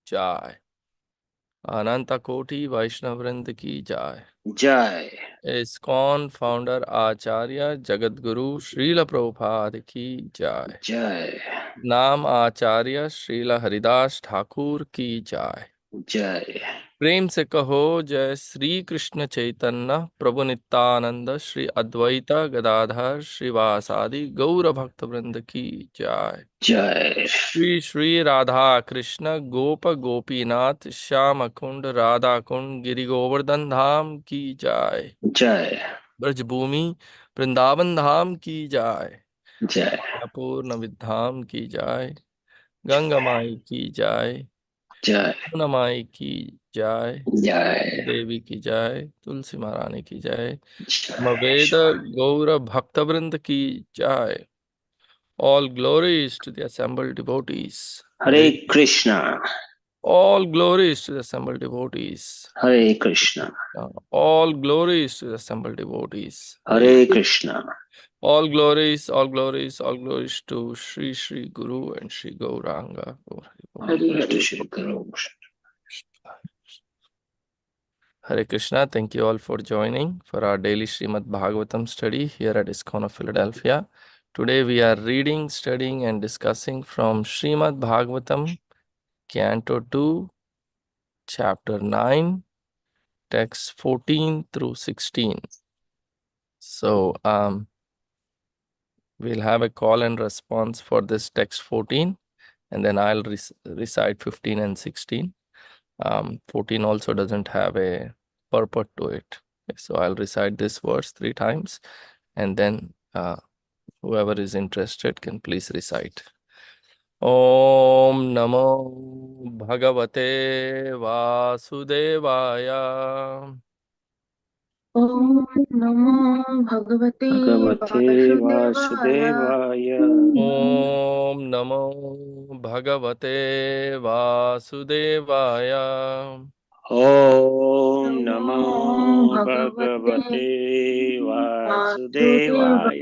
जय। अनंत कोटि वैष्णव वृंद की जय। जय। इस्कॉन फाउंडर आचार्य जगत गुरु श्रील प्रभुपाद की जय। जय। नाम आचार्य श्रील हरिदास ठाकुर की जय। जय। प्रेम से कहो जय श्री कृष्ण चैतन्य प्रभु नित्यानंद श्री अद्वैत गदाधर श्रीवासादि गौर भक्त वृंद की जय। जय। श्री श्री राधा कृष्ण गोप गोपीनाथ श्याम कुंड राधा कुंड गिरि गोवर्धन धाम की जय। जय। ब्रजभूमि वृंदावन धाम की जय। जय। पूर्ण विधाम की जय। गंगा माई की जय। जय। यमुना माई की जय। जय। देवी की जय। तुलसी महारानी की जय। जय। समवेद गौर भक्तवृंद की जय। All glories to the assembled devotees. Hare Krishna. All glories to the assembled devotees. Hare Krishna. All glories to the assembled devotees. Hare Krishna. All glories, all glories, all glories to Sri Sri Guru and Sri Gauranga. Hare Shri Guru. Hare Krishna. Thank you all for joining for our daily Srimad Bhagavatam study here at ISKCON of Philadelphia. Today we are reading, studying and discussing from Srimad Bhagavatam, Canto 2, Chapter 9, Texts 14 through 16. So we'll have a call and response for this text 14, and then I'll recite 15 and 16. 14 also doesn't have a purport to it. So I'll recite this verse 3 times, and then whoever is interested can please recite. Om Namo Bhagavate Vasudevaya. ओम नमो भगवते वासुदेवाय। ओम नमो भगवते वासुदेवाय। ओम नमो नमो भगवते भगवते वासुदेवाय। वासुदेवाय।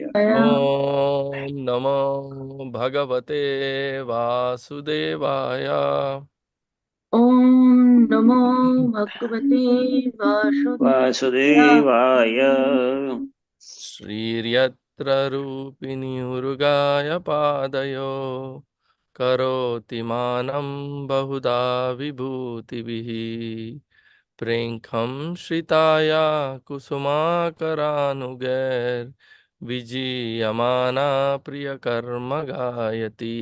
ओम नमो भगवते वासुदेवाय। ओम नमो भगवते वासुदेवाय। वासुदेवाय। श्रीर्यत्र रूपिणी उरुगाय पादयो करोति मानं बहुधा विभूतिभिः प्रेङ्खं श्रिताया कुसुमाकरानुगैर् विजीयमाना प्रियकर्म गायति।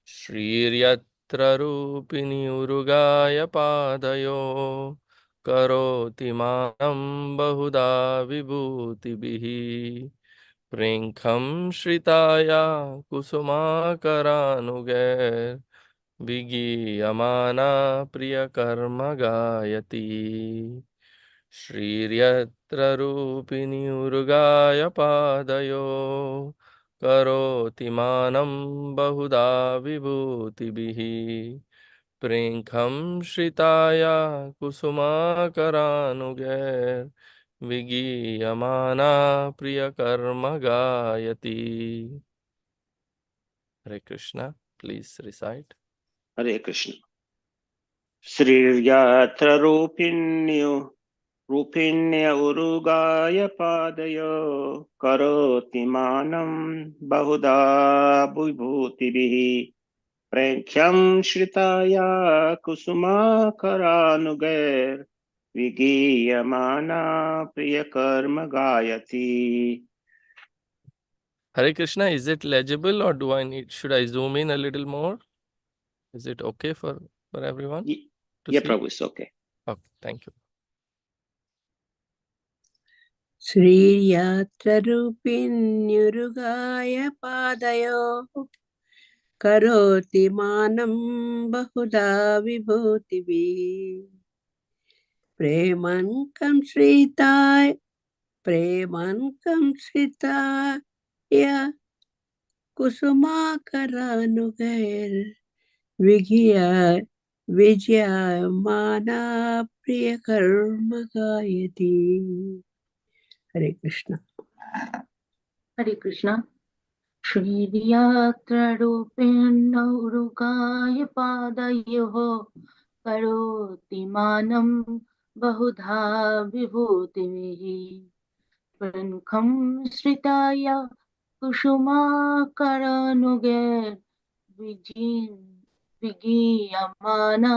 श्रीर्यत्र रूपिणी उरुगाय पादयो करोति मानं बहुधा विभूतिभिः प्रेङ्खं श्रिताया कुसुमाकरानुगैर् विगीयमाना प्रियकर्म गायति। श्रीर्यत्र रूपिणी उरुगाय पादयो करोति मानं बहुधा विभूतिभिः प्रेङ्खं श्रिताया कुसुमाकरानुगैर् विगीयमाना प्रियकर्म गायति। हरे कृष्णा, प्लीज रिसाइट। हरे कृष्ण। श्रीर्यत्र रूपिण्य उरुगाय पादयो करोति मानं बहुधा विभूतिभिः प्रेक्ष्यं श्रिताया कुसुमाकरानुगैर् विगीयमाना प्रियकर्म गायति। Hare Krishna, is it legible or should I zoom in a little more? Is it okay for everyone to see? Prabhu, it's okay. Okay, thank you. श्रीयात्ररूपिण्युरुगाय पादयोः करोति मानं बहुधा विभूतिभिः प्रेमन्कं श्रिताय विजयमाना प्रियकर्म गायति। हरे कृष्णा। हरे कृष्णा। श्रीर्यात्ररूपेण उरुगाय पादयोः करोति मानं बहुधा विभूतिभिः प्रमुखं श्रिताय कुसुमाकरनुगे विगीयमाना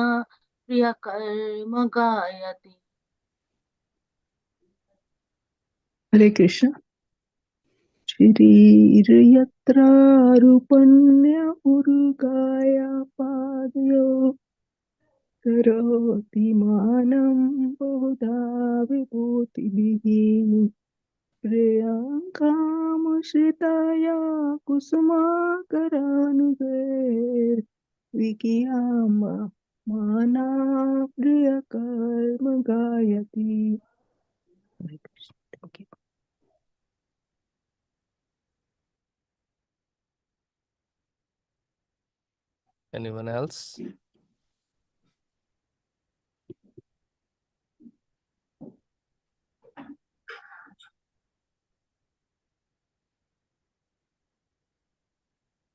प्रियकर्म गायति. Hare Krishna. Shririyatra rupanya urugaya padyo karoti manam bahuda vibhutibihi priyankamushritaya kusumakaranuge vikiyama mana priyakarma gayati. Hare Krishna. Thank you. Anyone else?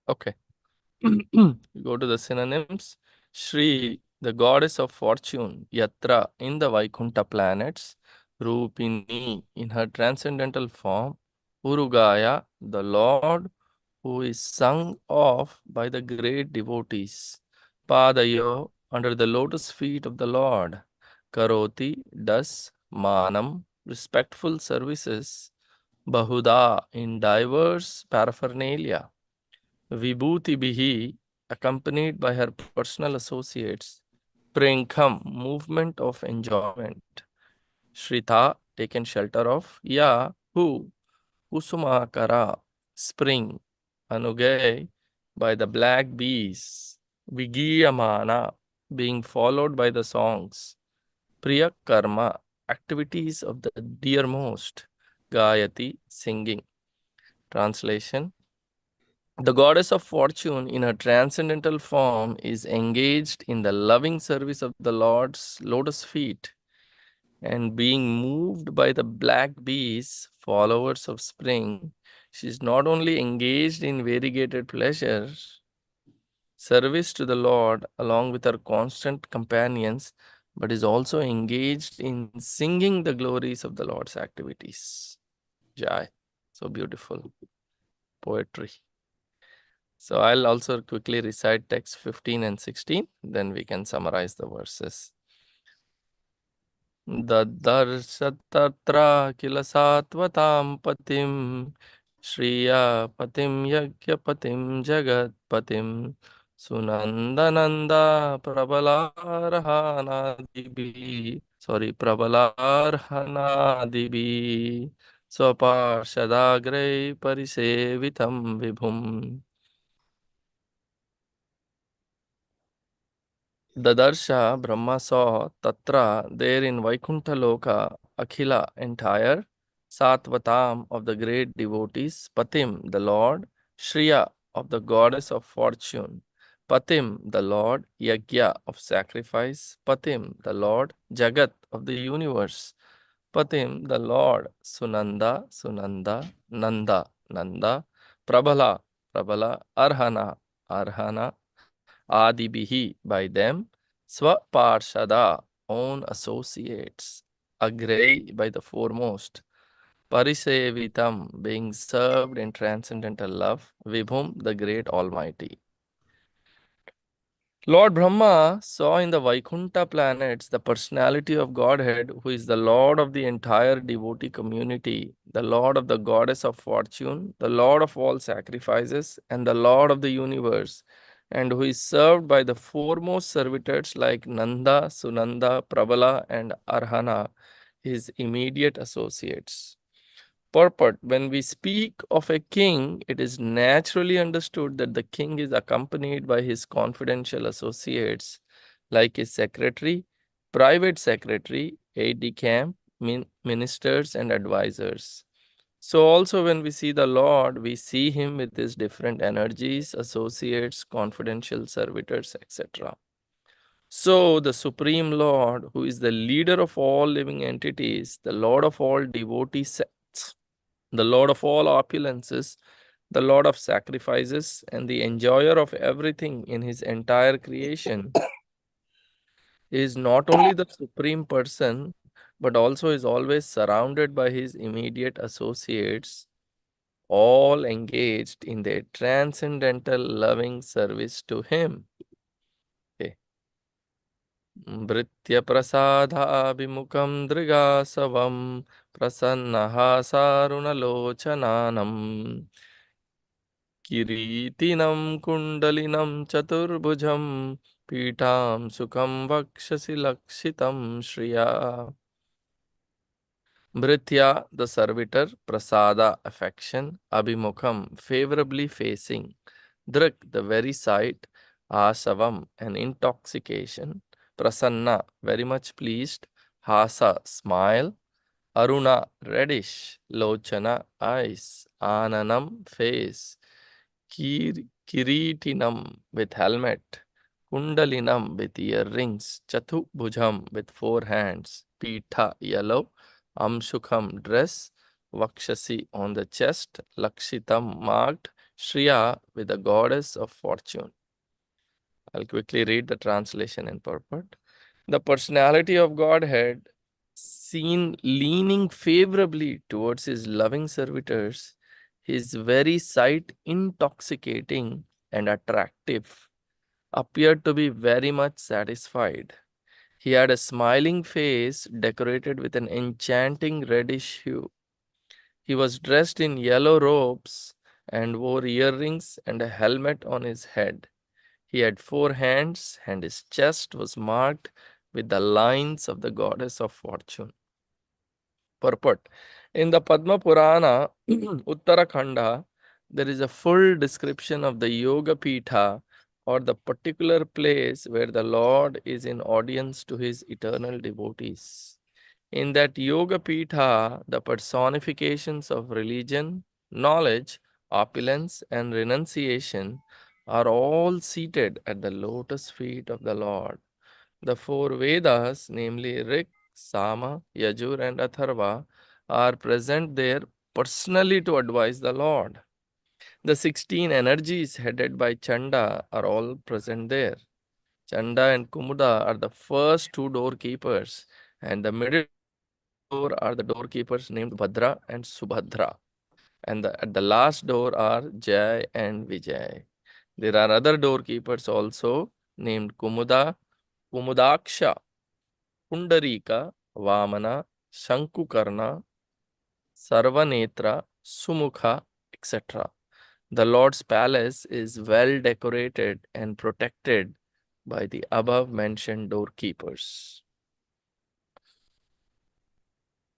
Okay. Go to the synonyms. Shri, the goddess of fortune, Yatra, in the Vaikuntha planets, Rupini, in her transcendental form, Urugaya, the Lord, who is sung of by the great devotees, Padayo, under the lotus feet of the Lord, Karoti, does, Manam, respectful services, Bahuda, in diverse paraphernalia, Vibhuti Bihi, accompanied by her personal associates, Prinkham, movement of enjoyment, Shrita, taken shelter of, Ya, who, Kusumakara, spring, Anugai, by the black bees, Vigiyamana, being followed by the songs, Priya Karma, activities of the dearmost, Gayati, singing. Translation. The goddess of fortune in her transcendental form is engaged in the loving service of the Lord's lotus feet, and being moved by the black bees, followers of spring, she is not only engaged in variegated pleasure, service to the Lord along with her constant companions, but is also engaged in singing the glories of the Lord's activities. Jai. So beautiful poetry. So I'll also quickly recite text 15 and 16, then we can summarize the verses. Dadarsa kila satvatam patim Shriya patim yagyapatim jagatpatim Sunandananda Prabalarhanadibi Swaparshadagre parisevitam vibhum. Dadarsha Brahma saw Tatra there in Vaikuntha Loka Akhila entire Satvatam of the great devotees, Patim the Lord, Shriya of the goddess of fortune, Patim the Lord, Yagya of sacrifice, Patim the Lord, Jagat of the universe, Patim the Lord, Sunanda, Sunanda, Nanda, Nanda, Prabhala, Prabhala, Arhana, Arhana, Adibihi, by them, Swaparshada, own associates, Agrei, by the foremost, Parisevitam, being served in transcendental love, Vibhum, the great Almighty. Lord Brahma saw in the Vaikuntha planets the personality of Godhead, who is the Lord of the entire devotee community, the Lord of the goddess of fortune, the Lord of all sacrifices, and the Lord of the universe, and who is served by the foremost servitors like Nanda, Sunanda, Prabala, and Arhana, his immediate associates. Purport. When we speak of a king, it is naturally understood that the king is accompanied by his confidential associates, like his secretary, private secretary, aide-de-camp, ministers, and advisors. So also when we see the Lord, we see him with his different energies, associates, confidential servitors, etc. So the Supreme Lord, who is the leader of all living entities, the Lord of all devotee sects, the Lord of all opulences, the Lord of sacrifices and the enjoyer of everything in his entire creation, is not only the supreme person, but also is always surrounded by his immediate associates, all engaged in their transcendental loving service to him. Okay. Bhritya prasadhabhimukam drigasavam prasannahasarunalochananam Kiritinam kundalinam chaturbhujam Pitam sukham vakshasi lakshitam shriya. Bhritya, the servitor, prasada, affection, abhimukham, favorably facing, drik, the very sight, asavam, an intoxication, prasanna, very much pleased, hasa, smile, aruna, reddish, lochana, eyes, ananam, face, Kiritinam with helmet, Kundalinam with earrings, Chatubhujam with 4 hands, Pitha yellow, Amshukham dress, Vakshasi on the chest, Lakshitam marked, Shriya with the goddess of fortune. I'll quickly read the translation and purport. The personality of Godhead, seen leaning favorably towards his loving servitors, his very sight intoxicating and attractive, appeared to be very much satisfied. He had a smiling face decorated with an enchanting reddish hue. He was dressed in yellow robes and wore earrings and a helmet on his head. He had 4 hands, and his chest was marked with the lines of the goddess of fortune. Purport. In the Padma Purana, Uttarakhanda, there is a full description of the Yoga Pitha, or the particular place where the Lord is in audience to his eternal devotees. In that Yoga Pitha, the personifications of religion, knowledge, opulence, and renunciation are all seated at the lotus feet of the Lord. The 4 Vedas, namely Rig, Sama, Yajur, and Atharva, are present there personally to advise the Lord. The 16 energies headed by Chanda are all present there. Chanda and Kumuda are the first 2 doorkeepers, and the middle door are the doorkeepers named Bhadra and Subhadra. And at the last door are Jai and Vijay. There are other doorkeepers also named Kumuda, Kumudaksha, Pundarika, Vamana, Shankukarna, Sarvanetra, Sumukha, etc. The Lord's palace is well decorated and protected by the above mentioned doorkeepers.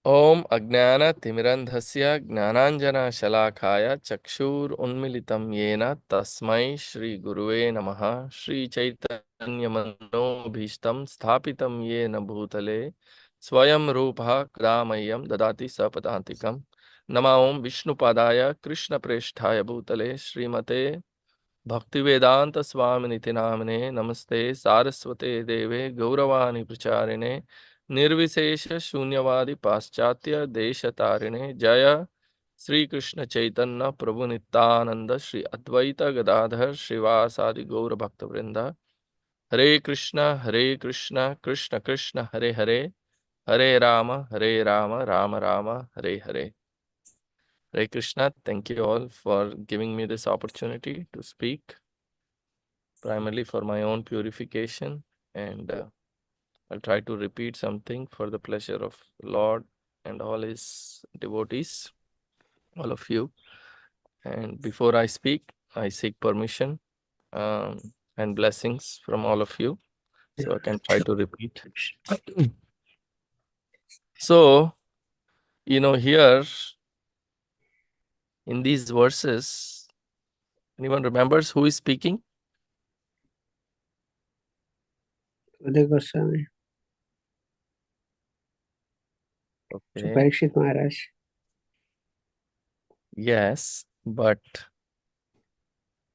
Om Ajnana Timirandhasya Gnananjana Shalakaya Chakshur Unmilitam Yena Tasmai Shri Guruve Namaha Shri Chaitanya Mano Bhishtam Sthapitam Yena Bhutale Swayam Rupa Kadamayam Dadati Sapadantikam Nama Om Vishnupadaya Krishna Presthaya Bhutale Srimate Bhaktivedanta Swaminiti Namane Namaste Saraswate Deve Gauravani Pracharine Nirvisesha Shunyavadi Paschatya Deshatarine Jaya Sri Krishna Chaitanya Prabhu Nityananda Sri Advaita Gadadhar Srivasadi Gaura Bhakta Vrinda Hare Krishna Krishna Krishna Hare Hare Hare Rama Rama Rama Hare Hare. Hare Krishna, thank you all for giving me this opportunity to speak, primarily for my own purification, and I'll try to repeat something for the pleasure of Lord and all his devotees, all of you. And before I speak, I seek permission and blessings from all of you, so I can try to repeat. So, here in these verses, anyone remembers who is speaking? Uday Goswami. So Okay. Parikshit Maharaj. Yes, but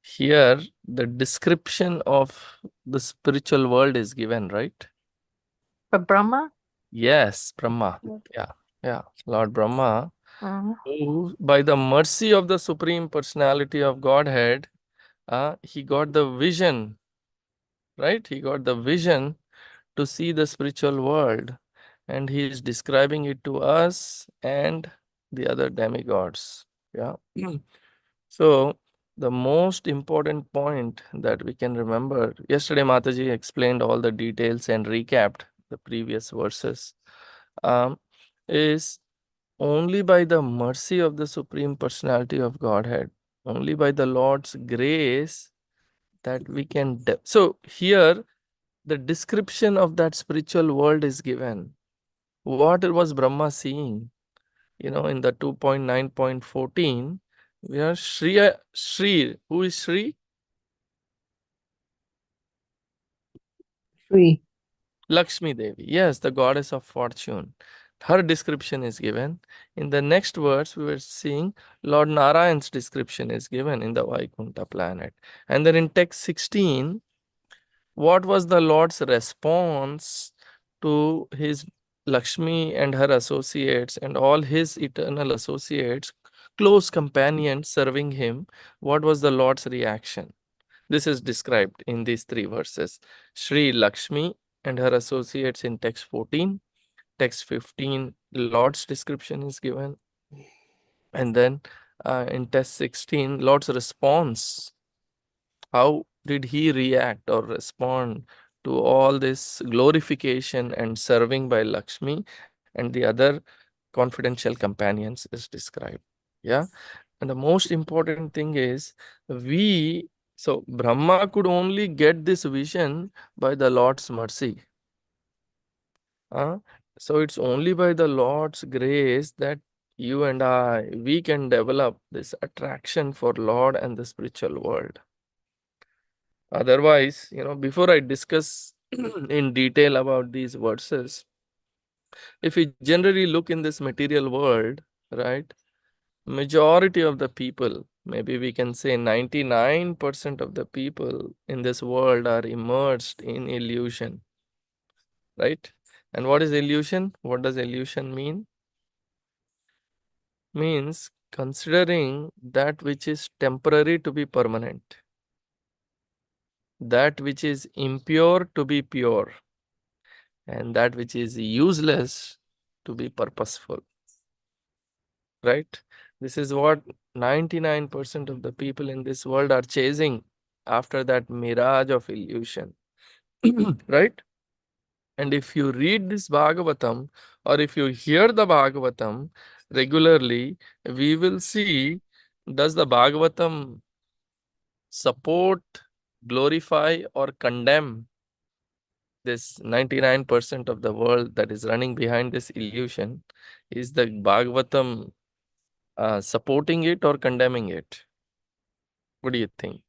here the description of the spiritual world is given, right? For Brahma? Yes, Brahma. Yeah, Lord Brahma. who, by the mercy of the Supreme Personality of Godhead, he got the vision, right? He got the vision to see the spiritual world, and he is describing it to us and the other demigods. Yeah. So the most important point that we can remember, yesterday Mataji explained all the details and recapped the previous verses, is only by the mercy of the Supreme Personality of Godhead, only by the Lord's grace that we can. So here, the description of that spiritual world is given. What was Brahma seeing? In the 2.9.14, we are Shri. Who is Shri? Shri. Lakshmi Devi. Yes, the goddess of fortune. Her description is given. In the next verse, we were seeing Lord Narayan's description is given in the Vaikuntha planet. And then in text 16, what was the Lord's response to his Lakshmi and her associates and all his eternal associates, close companions serving him? What was the Lord's reaction? This is described in these three verses. Sri Lakshmi and her associates in text 14. Text 15, Lord's description is given. And then in text 16, Lord's response. How did he react or respond to all this glorification and serving by Lakshmi and the other confidential companions is described? Yeah. And the most important thing is so Brahma could only get this vision by the Lord's mercy. So it's only by the Lord's grace that you and we can develop this attraction for Lord and the spiritual world. Otherwise, before I discuss in detail about these verses, if we generally look in this material world, right, majority of the people, maybe we can say 99% of the people in this world are immersed in illusion, right? And what is illusion? What does illusion mean? Means considering that which is temporary to be permanent, that which is impure to be pure, and that which is useless to be purposeful, right? This is what 99% of the people in this world are chasing after that mirage of illusion, right? And if you read this Bhagavatam or if you hear the Bhagavatam regularly, we will see, does the Bhagavatam support, glorify, or condemn this 99% of the world that is running behind this illusion? Is the Bhagavatam supporting it or condemning it? What do you think?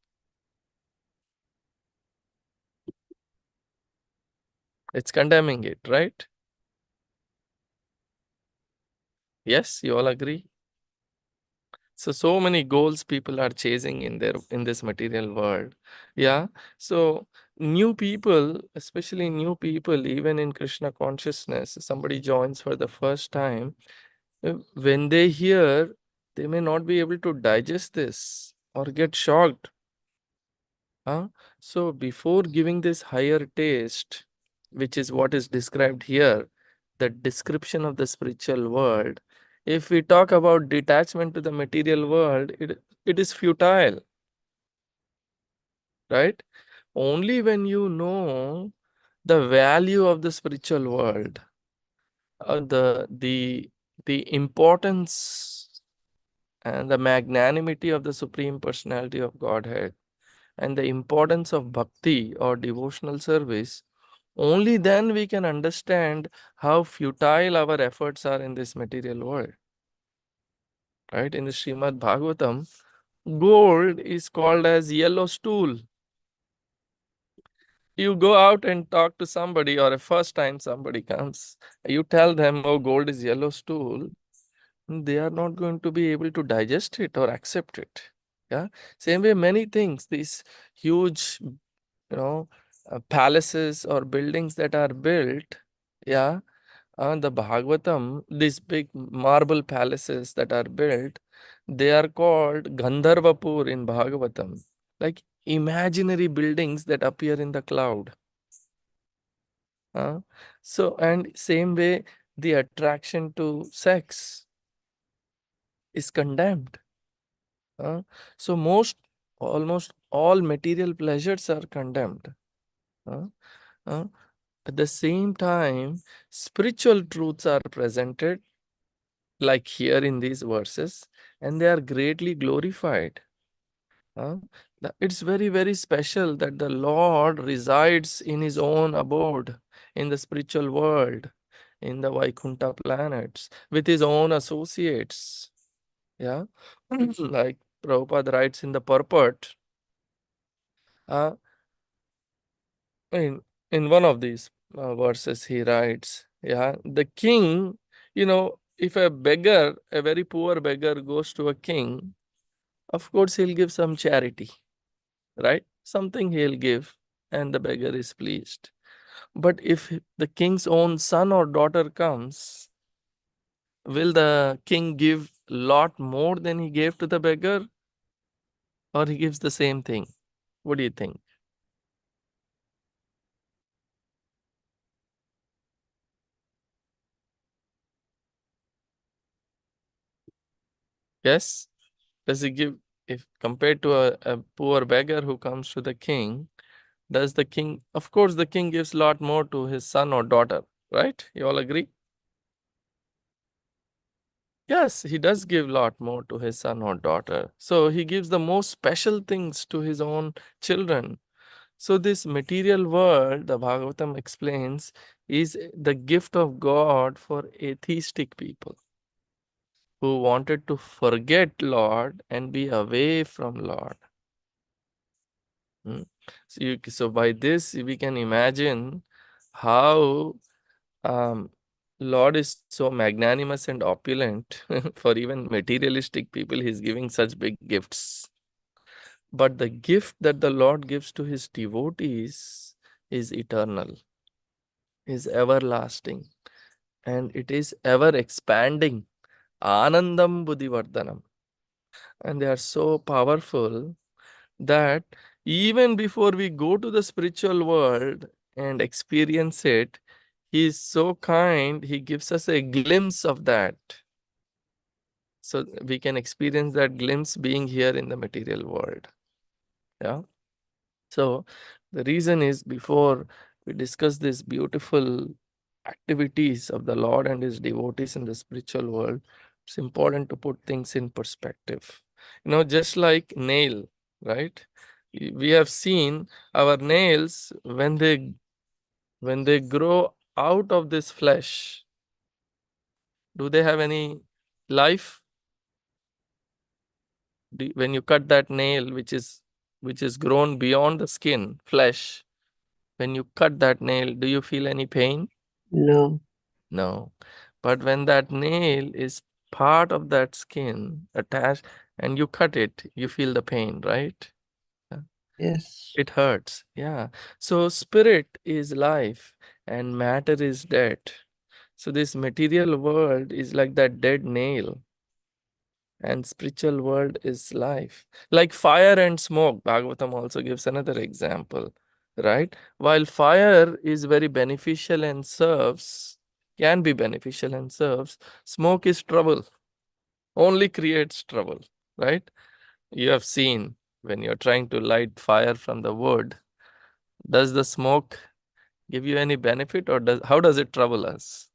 It's condemning it, right? Yes, you all agree? So many goals people are chasing in this material world. Yeah. So new people, especially new people, even in Krishna consciousness, somebody joins for the first time, when they hear, they may not be able to digest this or get shocked. So before giving this higher taste, which is what is described here, the description of the spiritual world, if we talk about detachment to the material world, it is futile, right? Only when you know the value of the spiritual world, the importance and the magnanimity of the Supreme Personality of Godhead, and the importance of bhakti or devotional service, only then we can understand how futile our efforts are in this material world. Right? In the Srimad Bhagavatam, gold is called as yellow stool. You go out and talk to somebody, or a first time somebody comes, you tell them, oh, gold is yellow stool, they are not going to be able to digest it or accept it. Yeah. Same way, many things, these huge, palaces or buildings that are built, yeah, The Bhagavatam, these big marble palaces that are built, they are called Gandharvapur in Bhagavatam, like imaginary buildings that appear in the cloud. So, and same way, the attraction to sex is condemned. So almost all material pleasures are condemned. Uh, uh, at the same time, spiritual truths are presented, like here in these verses, and they are greatly glorified. It's very, very special that the Lord resides in his own abode in the spiritual world, in the Vaikuntha planets, with his own associates. Yeah, like Prabhupada writes in the purport, uh, in, in one of these verses, he writes, yeah, the king, if a beggar, a very poor beggar goes to a king, of course he'll give some charity, right? Something he'll give, and the beggar is pleased. But if the king's own son or daughter comes, will the king give lot more than he gave to the beggar, or he gives the same thing? What do you think? Yes? Does he give, if compared to a poor beggar who comes to the king, does the king, of course, the king gives lot more to his son or daughter, right? You all agree? Yes, he does give lot more to his son or daughter. So he gives the most special things to his own children. So this material world, the Bhagavatam explains, is the gift of God for atheistic people who wanted to forget Lord and be away from Lord. So by this we can imagine how Lord is so magnanimous and opulent for even materialistic people. He's giving such big gifts. But the gift that the Lord gives to his devotees is eternal, is everlasting, and it is ever expanding. Anandam Buddhivardhanam. And they are so powerful that even before we go to the spiritual world and experience it, he is so kind, he gives us a glimpse of that. So we can experience that glimpse being here in the material world. Yeah. So the reason is, before we discuss these beautiful activities of the Lord and his devotees in the spiritual world, it's important to put things in perspective. Just like nail, right? We have seen our nails when they grow out of this flesh. Do they have any life? When you cut that nail, which is grown beyond the skin, flesh, when you cut that nail, do you feel any pain? No. No. But when that nail is part of that skin attached and you cut it, you feel the pain, right? Yes. It hurts. Yeah. So spirit is life and matter is dead. So this material world is like that dead nail, and spiritual world is life. Like fire and smoke, Bhagavatam also gives another example, right? While fire is very beneficial and can be beneficial and serves, smoke is trouble, only creates trouble, right? You have seen when you're trying to light fire from the wood, does the smoke give you any benefit, or how does it trouble us?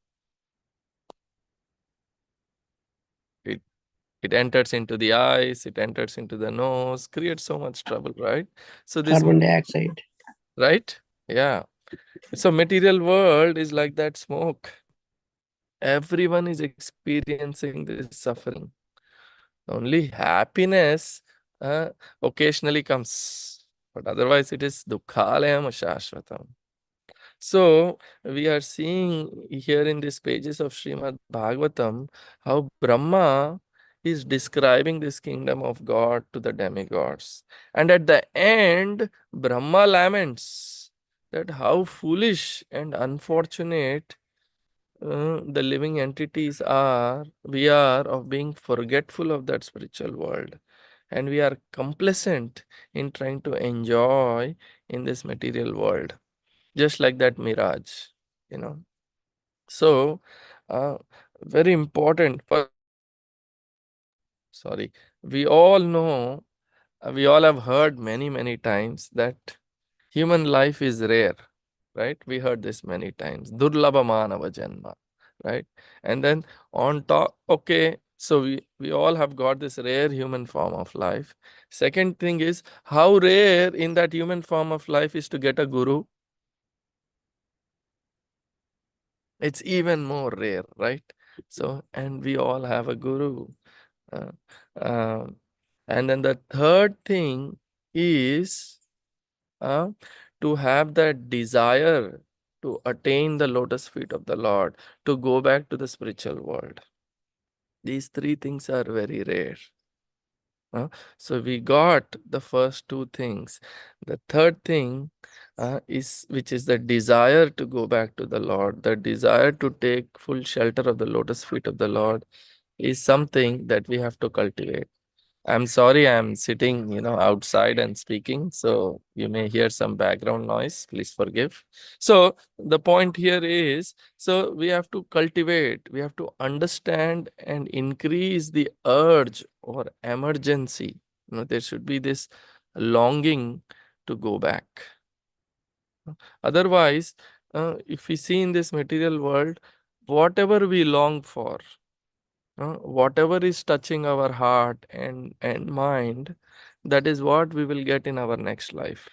It enters into the eyes, it enters into the nose, creates so much trouble, right? So this, Carbon dioxide. right? Yeah. So material world is like that smoke. Everyone is experiencing this suffering. Only happiness occasionally comes, but otherwise it is dukkhalayam shashvatam. So we are seeing here in these pages of Srimad Bhagavatam how Brahma is describing this kingdom of God to the demigods. And at the end, Brahma laments that how foolish and unfortunate the living entities are, we are of being forgetful of that spiritual world, and we are complacent in trying to enjoy in this material world, just like that mirage, you know. So, very important. Sorry, we all know, we all have heard many, many times that human life is rare, right? We heard this many times. Durlabha manava janma, right? And then on top, okay, so we all have got this rare human form of life. Second thing is, how rare in that human form of life is to get a guru. It's even more rare, right? So, and we all have a guru. Uh, um, and then the third thing is uh, to have that desire to attain the lotus feet of the Lord, to go back to the spiritual world. These three things are very rare. So we got the first two things. The third thing is, which is the desire to go back to the Lord, the desire to take full shelter of the lotus feet of the Lord, is something that we have to cultivate. I'm sorry, I'm sitting, outside and speaking, so you may hear some background noise. Please forgive. So the point here is, so we have to cultivate, we have to understand and increase the urge or emergency. There should be this longing to go back. Otherwise, if we see in this material world, whatever we long for, whatever is touching our heart and mind, that is what we will get in our next life.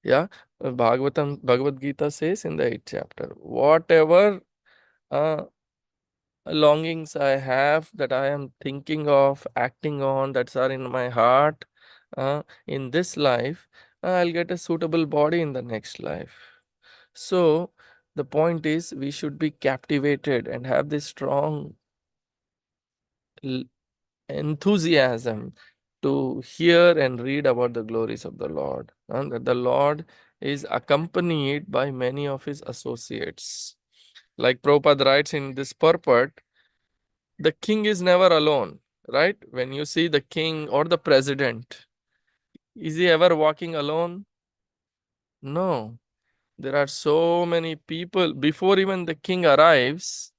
Yeah, Bhagavad Gita says in the 8th chapter, whatever longings I have, that I am thinking of, acting on, that are in my heart in this life, I'll get a suitable body in the next life. So the point is, we should be captivated and have this strong enthusiasm to hear and read about the glories of the Lord, and that the Lord is accompanied by many of his associates. Like Prabhupada writes in this purport, the king is never alone, right? When you see the king or the president, is he ever walking alone? No. There are so many people. Before even the king arrives,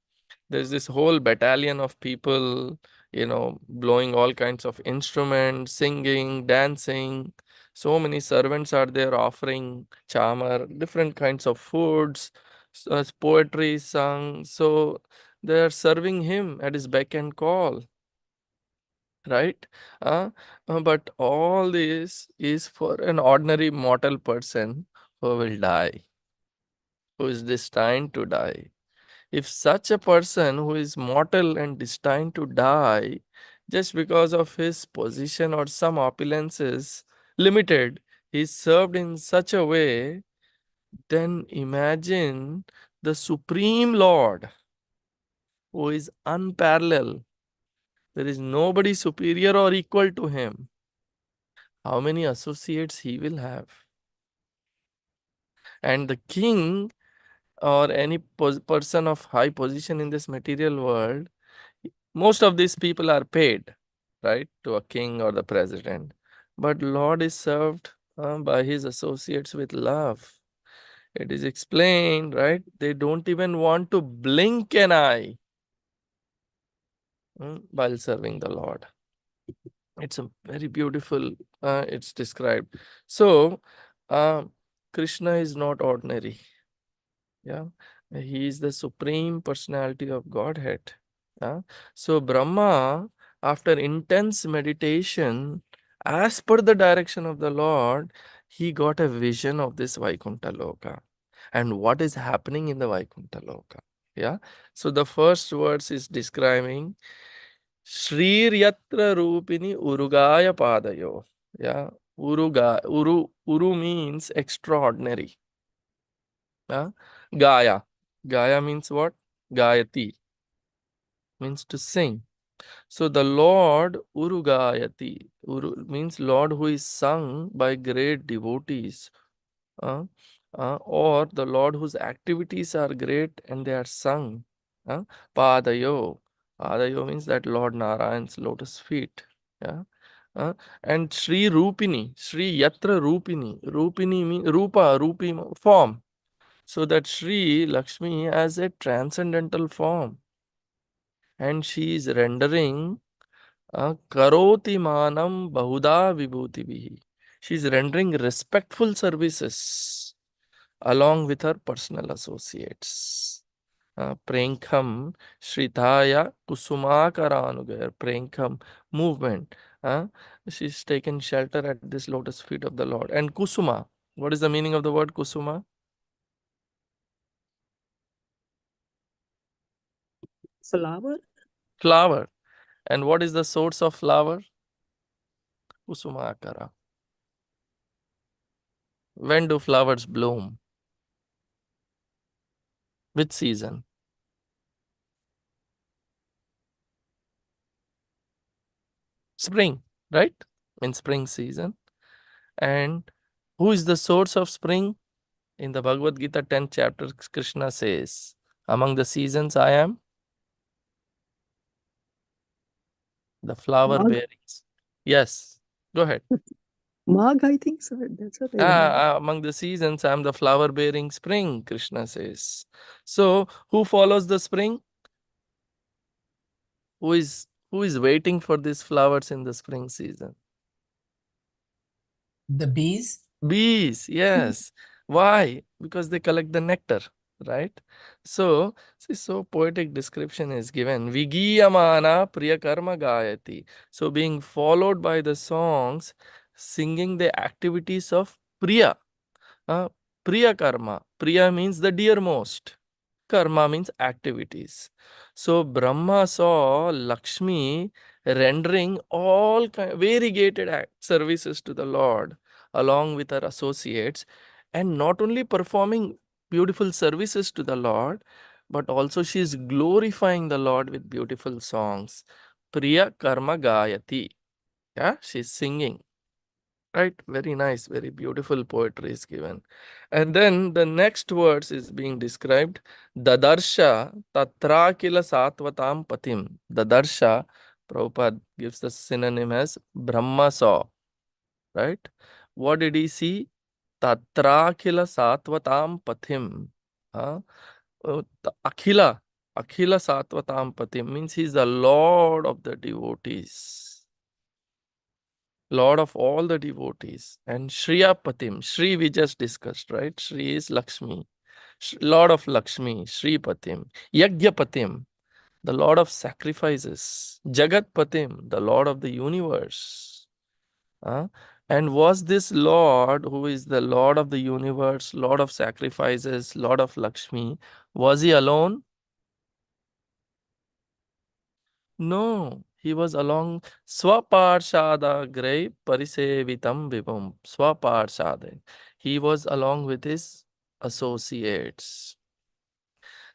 there's this whole battalion of people, blowing all kinds of instruments, singing, dancing. So many servants are there offering chamar, different kinds of foods, poetry sung. So they are serving him at his beck and call, right? But all this is for an ordinary mortal person who will die, who is destined to die. If such a person who is mortal and destined to die just because of his position or some opulences limited, is served in such a way, then imagine the Supreme Lord who is unparalleled. There is nobody superior or equal to him. How many associates he will have? And the king or any person of high position in this material world, most of these people are paid, right, to a king or the president. But Lord is served by his associates with love. It is explained, right? They don't even want to blink an eye while serving the Lord. It's a very beautiful, it's described. So, Krishna is not ordinary. Yeah, he is the supreme personality of Godhead. So Brahma, after intense meditation, as per the direction of the Lord, he got a vision of this Vaikuntha Loka and what is happening in the Vaikuntha Loka. Yeah. So the first verse is describing Shrir Yatra Rupini Urugaya Padayo. Yeah. Uru means extraordinary. Gaya. Gaya means what? Gayati means to sing. So the Lord Urugayati, Uru means Lord who is sung by great devotees. or the Lord whose activities are great and they are sung. Padayo. Padayo means that Lord Narayan's lotus feet. Yeah. And Sri Rupini, Sri Yatra Rupini. Rupini means Rupa, Rupi form. So that Sri Lakshmi has a transcendental form. And she is rendering Karoti Manam Bahuda Vibhuti. She is rendering respectful services along with her personal associates. Prenkham Shritaya Kusumakaranugar. Prenkham movement. She's taken shelter at this lotus feet of the Lord. And Kusuma. What is the meaning of the word Kusuma? Flower? Flower. And what is the source of flower? Kusumakara. When do flowers bloom? Which season? Spring, right? In spring season. And who is the source of spring? In the Bhagavad Gita 10th chapter, Krishna says, among the seasons I am the flower Magh. bearings. Yes, go ahead. Magh, I think so. That's what I remember. Among the seasons, I am the flower bearing spring, Krishna says. So, who follows the spring? Who is waiting for these flowers in the spring season? The bees? Bees, yes. Why? Because they collect the nectar, right? So, see, so poetic description is given. Vigiyamana priyakarma gayati. So, being followed by the songs, singing the activities of Priya. Priya karma. Priya means the dearmost. Karma means activities. So Brahma saw Lakshmi rendering all variegated services to the Lord along with her associates, and not only performing beautiful services to the Lord, but also she is glorifying the Lord with beautiful songs. Priya Karma Gayati. Yeah, she's singing. Right, very nice, very beautiful poetry is given. And then the next words is being described. Dadarsha Tatrakila Satvatam Patim. Dadarsha, Prabhupada gives the synonym as Brahma saw. Right? What did he see? Tatrakila Satvatam Patim. Akhila. Akhila Satvatam Patim means he is the Lord of the devotees. Lord of all the devotees. And Shriyapatim, Shri we just discussed, right? Shri is Lakshmi. Lord of Lakshmi, Shripatim. Yagyapatim, the Lord of sacrifices. Jagatpatim, the Lord of the universe. And was this Lord, who is the Lord of the universe, Lord of sacrifices, Lord of Lakshmi, was he alone? No, he was along Swaparshada Gray Parisevitam Vibhum. Swaparshada. He was along with his associates.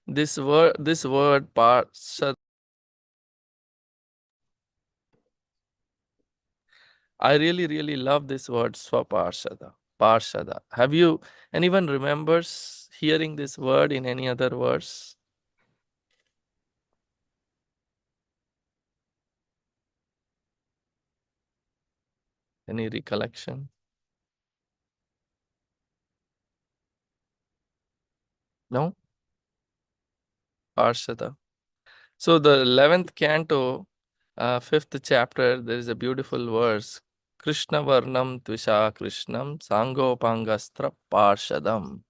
This word Parshad. I really love this word Swaparshada. Parshada. Have you anyone remembers hearing this word in any other verse? Any recollection? No? Parshada. So the 11th canto, 5th chapter, there is a beautiful verse. Krishna Varnam Tvisha Krishnam Sangopangastra Parshadam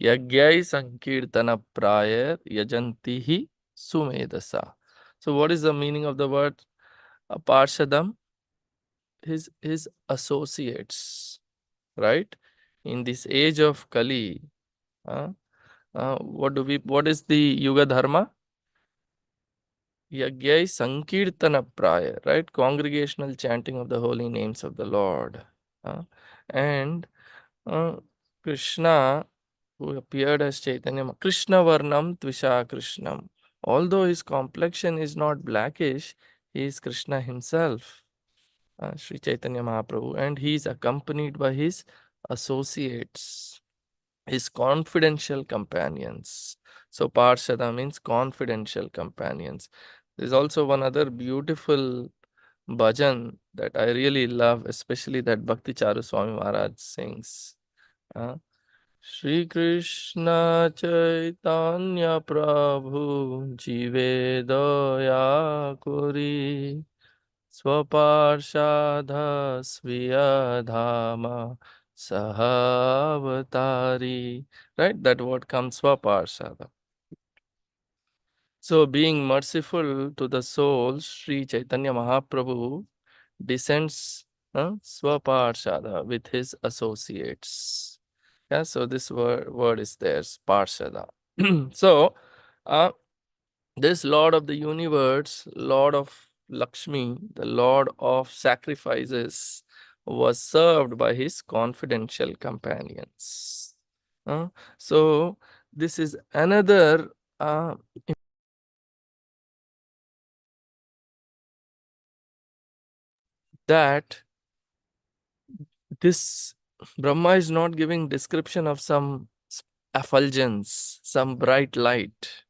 Yagyai Sankirtana Prayer Yajantihi Sumedasa. So what is the meaning of the word Parshadam? His associates, right? In this age of Kali, what is the Yuga Dharma? Yagyai Sankirtana Praya, right? Congregational chanting of the holy names of the Lord. And Krishna, who appeared as Chaitanya, Krishna Varnam Tvisha Krishnam. Although his complexion is not blackish, he is Krishna himself, Sri Chaitanya Mahaprabhu, and he is accompanied by his associates. his confidential companions. So Parshada means confidential companions. There's also one other beautiful bhajan that I really love, especially that Bhakti Charu Swami Maharaj sings. Shri Krishna Chaitanya Prabhu Jive Daya Kuri Swaparshadha Sviyadhama Sahavatari. Right? That word comes Swaparshadha. So, being merciful to the souls, Sri Chaitanya Mahaprabhu descends Swaparshada with his associates. Yeah, so this word is there, Parshada. So, this Lord of the universe, Lord of Lakshmi, the Lord of sacrifices, was served by his confidential companions. So, this is another that this Brahma is not giving description of some effulgence, some bright light.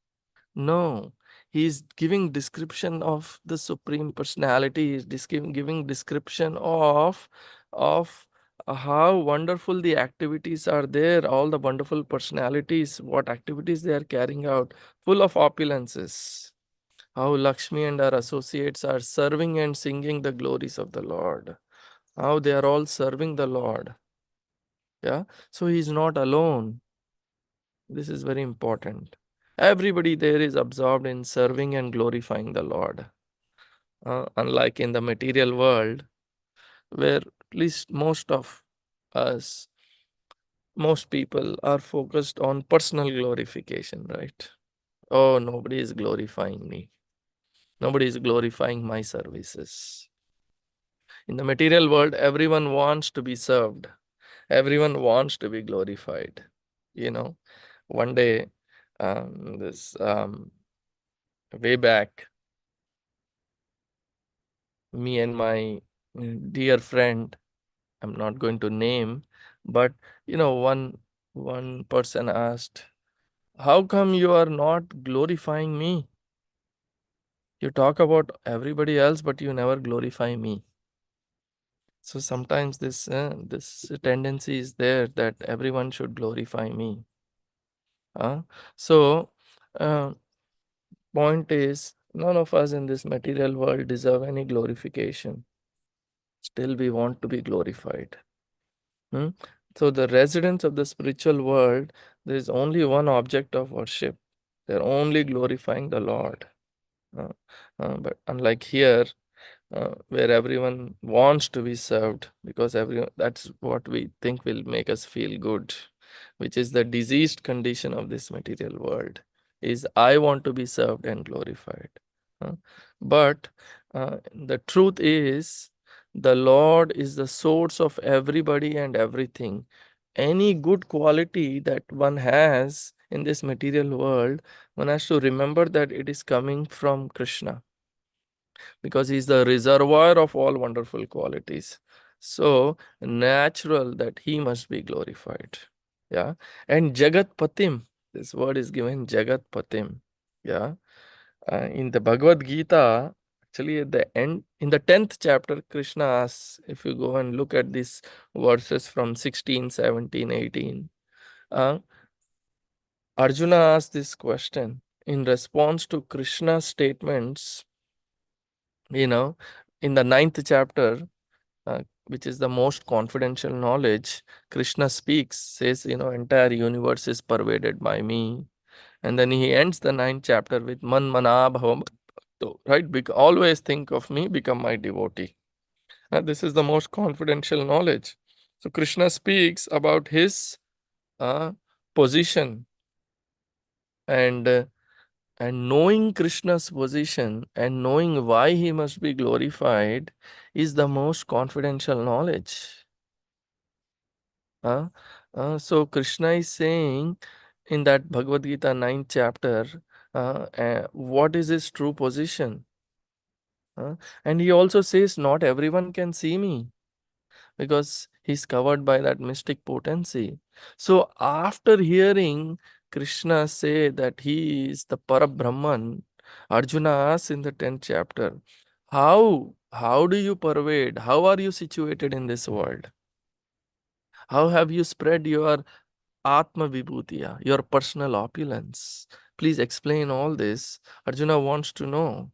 No, he is giving description of the Supreme Personality. He is giving description of how wonderful the activities are there, all the wonderful personalities, what activities they are carrying out, full of opulences. How Lakshmi and her associates are serving and singing the glories of the Lord. How they are all serving the Lord. Yeah, so he is not alone. This is very important. Everybody there is absorbed in serving and glorifying the Lord. Unlike in the material world, where at least most of us, most people are focused on personal glorification, right? Oh, nobody is glorifying me. Nobody is glorifying my services. In the material world, everyone wants to be served. Everyone wants to be glorified. You know, one day, this way back, me and my dear friend, I'm not going to name, but one person asked, how come you are not glorifying me? You talk about everybody else, but you never glorify me. So sometimes this tendency is there that everyone should glorify me. So point is, none of us in this material world deserve any glorification. Still, we want to be glorified. So the residents of the spiritual world, there is only one object of worship. They're only glorifying the Lord. But unlike here, where everyone wants to be served, because everyone, that's what we think will make us feel good, which is the diseased condition of this material world, is I want to be served and glorified. But the truth is, the Lord is the source of everybody and everything. Any good quality that one has in this material world, one has to remember that it is coming from Krishna, because he is the reservoir of all wonderful qualities. So natural that he must be glorified. Yeah. And Jagat Patim, this word is given Jagat Patim. Yeah. In the Bhagavad Gita, actually at the end, in the 10th chapter, Krishna asks, if you go and look at these verses from 16, 17, 18, Arjuna asked this question in response to Krishna's statements, in the 9th chapter, which is the most confidential knowledge, Krishna speaks, says, entire universe is pervaded by me. And then he ends the 9th chapter with Man Mana Bhava Bhakto, right? Always think of me, become my devotee. This is the most confidential knowledge. So Krishna speaks about his position, and knowing Krishna's position and knowing why he must be glorified is the most confidential knowledge. So Krishna is saying in that Bhagavad Gita 9th chapter, what is his true position? And he also says, not everyone can see me, because He's covered by that mystic potency. So after hearing Krishna say that he is the Parabrahman, Arjuna asks in the 10th chapter, how do you pervade? How are you situated in this world? How have you spread your Atma Vibhutiya, your personal opulence? Please explain all this. Arjuna wants to know.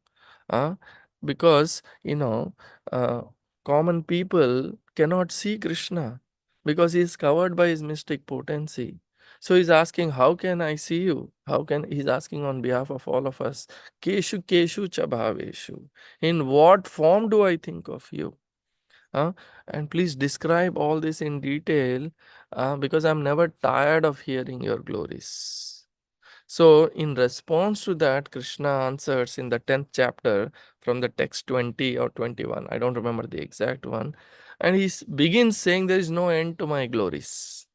Uh, because, uh, common people cannot see Krishna because he is covered by his mystic potency. So he's asking, how can I see you? He's asking on behalf of all of us, Keshu Keshu Chabhaveshu. In what form do I think of you? And please describe all this in detail because I'm never tired of hearing your glories. So, in response to that, Krishna answers in the 10th chapter from the text 20 or 21. I don't remember the exact one. And he begins saying, there is no end to my glories.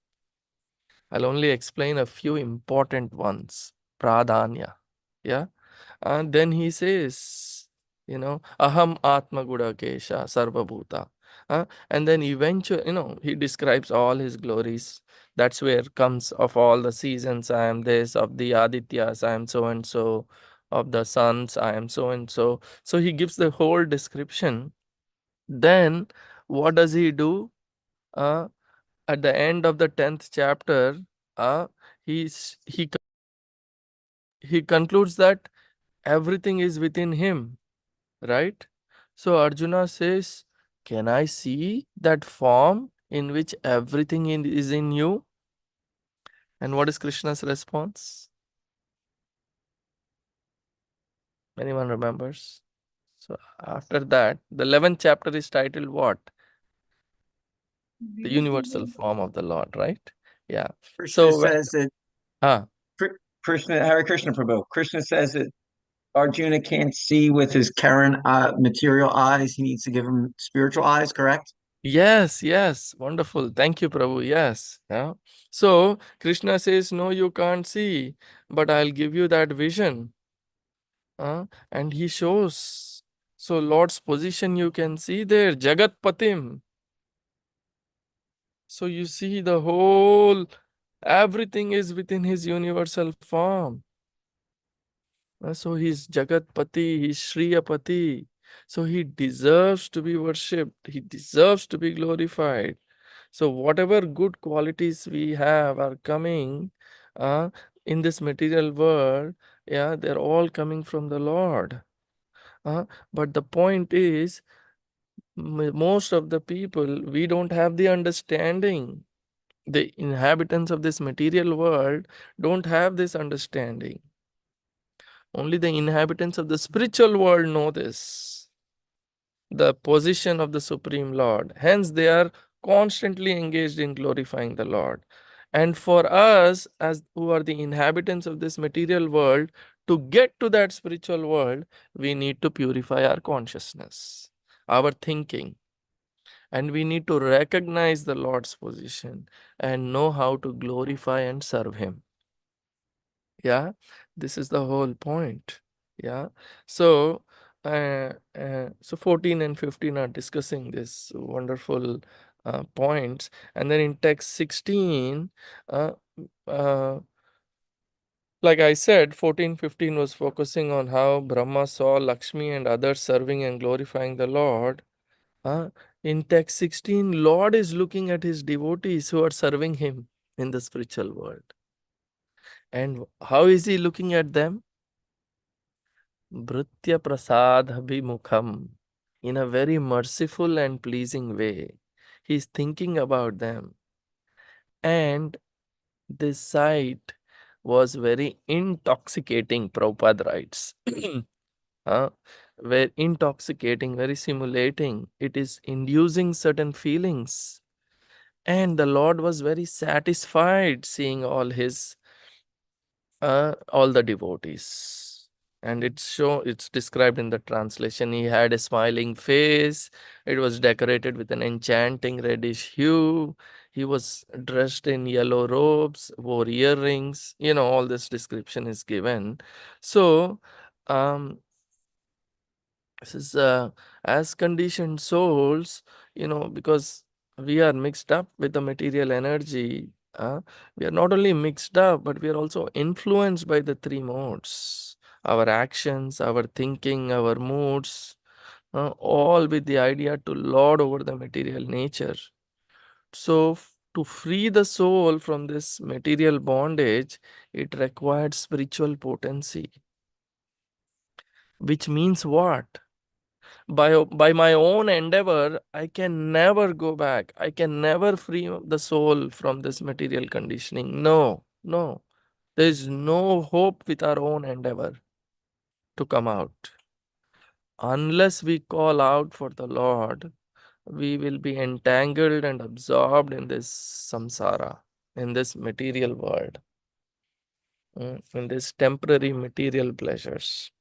I'll only explain a few important ones. Pradhanya. Yeah. And then he says, Aham Atma Gudakesha Sarvabhuta. And then eventually, he describes all his glories. That's where comes of all the seasons, I am this, of the Adityas, I am so and so, of the suns, I am so and so. So he gives the whole description. Then what does he do? Uh, at the end of the 10th chapter, uh, he's, he, he concludes that everything is within him, right? So Arjuna says, can I see that form in which everything is in you? And what is Krishna's response? Anyone remembers? So after that, the 11th chapter is titled what? The universal form of the Lord, right? Yeah. Krishna So, says that ah, Krishna, Hare Krishna Prabhu. Krishna says that Arjuna can't see with his Karen material eyes. He needs to give him spiritual eyes, correct? yes, wonderful. Thank you, Prabhu. Yes. Yeah. So Krishna says, no, you can't see, but I'll give you that vision. And he shows. So Lord's position you can see there, Jagat Patim. So you see the whole, everything is within his universal form. So he's Jagatpati, he's Shriyapati. So he deserves to be worshipped, he deserves to be glorified. So whatever good qualities we have are coming uh, in this material world, yeah, they're all coming from the Lord. But the point is, most of the people, we don't have the understanding. The inhabitants of this material world don't have this understanding. Only the inhabitants of the spiritual world know this, the position of the Supreme Lord. Hence, they are constantly engaged in glorifying the Lord. And for us, as who are the inhabitants of this material world, to get to that spiritual world, we need to purify our consciousness, our thinking. And we need to recognize the Lord's position and know how to glorify and serve Him. Yeah, this is the whole point. Yeah, so so 14 and 15 are discussing this wonderful points, and then in text 16, uh, uh, like I said, 14-15 was focusing on how Brahma saw Lakshmi and others serving and glorifying the Lord. In text 16, Lord is looking at his devotees who are serving him in the spiritual world. And how is he looking at them? Bhritya prasadhabhimukham, in a very merciful and pleasing way. He's thinking about them. And this sight was very intoxicating, Prabhupada writes. Very intoxicating, very simulating. It is inducing certain feelings. And the Lord was very satisfied seeing all the devotees, and it's described in the translation. He had a smiling face, it was decorated with an enchanting reddish hue, he was dressed in yellow robes, wore earrings, all this description is given. So um this is as conditioned souls, because we are mixed up with the material energy. We are not only mixed up, but we are also influenced by the three modes. Our actions, our thinking, our moods, all with the idea to lord over the material nature. So, to free the soul from this material bondage, it required spiritual potency, which means what? By my own endeavor, I can never go back. I can never free the soul from this material conditioning. No, no. There is no hope with our own endeavor to come out. Unless we call out for the Lord, we will be entangled and absorbed in this samsara, in this material world, in this temporary material pleasures.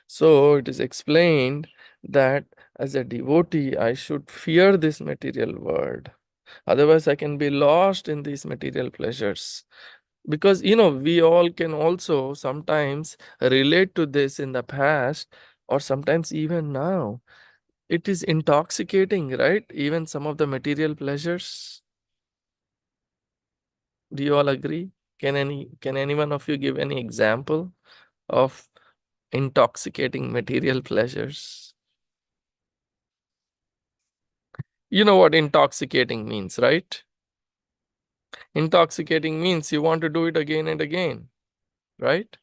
So it is explained that as a devotee, I should fear this material world. Otherwise, I can be lost in these material pleasures. Because, we all can also sometimes relate to this in the past or sometimes even now. It is intoxicating, right? Even some of the material pleasures. Do you all agree? Can any one of you give any example of intoxicating material pleasures? You know what intoxicating means, right? Intoxicating means you want to do it again and again, right?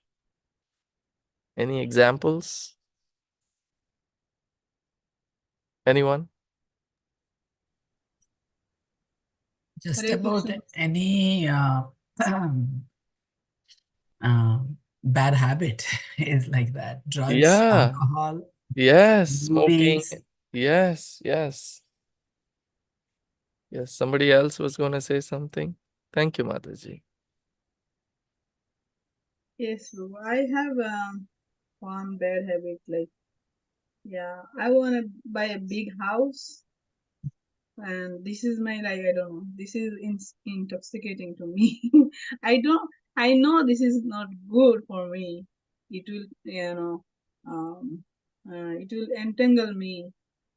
Any examples? Anyone? Just Hare about Krishna. any uh, bad habit is like that. Drugs, Yeah. alcohol, Yes. Smoking. movies. Yes. Yes. Yes. Somebody else was going to say something. Thank you, Mataji. Yes, Prabhu. I have one bad habit. Like, yeah, I want to buy a big house, and this is my, like, I don't know. This is intoxicating to me. I don't. I know this is not good for me. It will, it will entangle me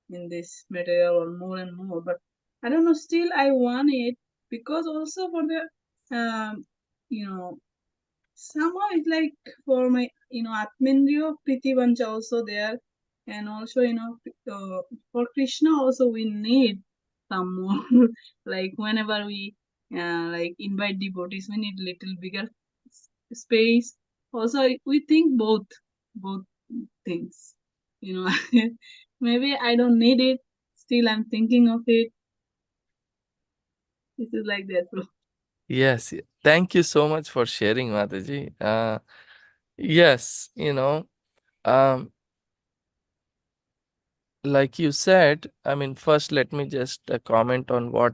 in this material or more and more. But I don't know. Still, I want it because also for the, you know, somehow it's like for my Atmendriya Pritivancha also there, and also for Krishna also we need some more. Like whenever we like invite devotees, we need little bigger space. Also, we think both things. You know, maybe I don't need it. Still, I'm thinking of it. This is like that. So, Yes. Thank you so much for sharing, Mataji. Yes. Um, like you said, I mean, first let me just comment on what